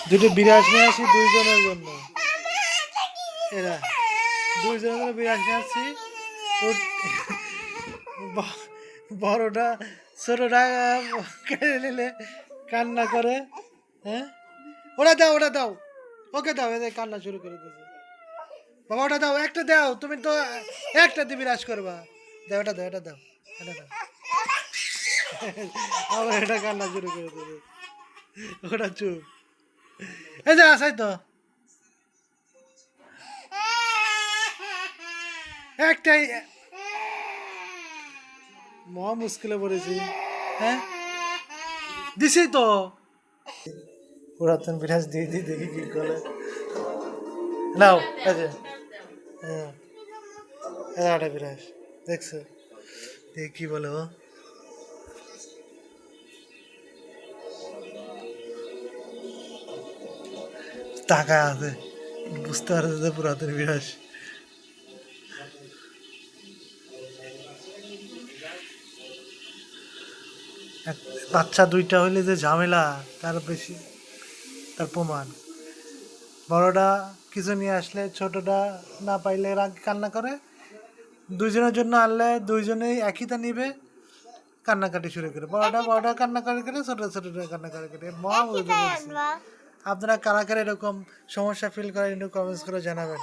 দুটো বিরাজ নিয়ে আসি দুইজনের জন্য। এরা দুইজনের জন্য বিরাজ নিয়ে আসছি। বড়টা ছোটটা কেড়ে নিলে কান্না করে। হ্যাঁ, ওটা দাও, ওটা দাও, ওকে দাও। এদের কান্না শুরু করে দিয়েছে। বাবা ওটা দাও, একটা দাও, তুমি তো একটা দিয়ে বিরাজ করবা। দাও, এটা দাও, এটা দাও, এটা দাও। আবার এটা কান্না শুরু করে দিয়েছে। ওটা চুপ। এই যে আসাই তো একটাই, মহা মুশকিলে পড়েছি। হ্যাঁ, দিছি তো। পুরাতন বিরাজ দিয়ে দিই, দেখি কি করে। নাও, এই যে, হ্যাঁ, এটা বিরাজ দেখছো, দেখি কি বলে ও। টাকা আছে, বুঝতে পারছে পুরাতন বিরাজ। বাচ্চা দুইটা হইলে যে ঝামেলা, তার বেশি তার প্রমাণ। বড়টা কিছু নিয়ে আসলে ছোটটা না পাইলে রাগ কান্না করে। দুইজনের জন্য আনলে দুইজনেই একইটা নিবে, কান্নাকাটি শুরু করে। বড়টা কান্না করে করে, ছোটটা কান্না করে করে, মহা বুঝতে পারছি। আপনারা কারা কারা এরকম সমস্যা ফিল করেন, একটু কমেন্টস করে জানাবেন।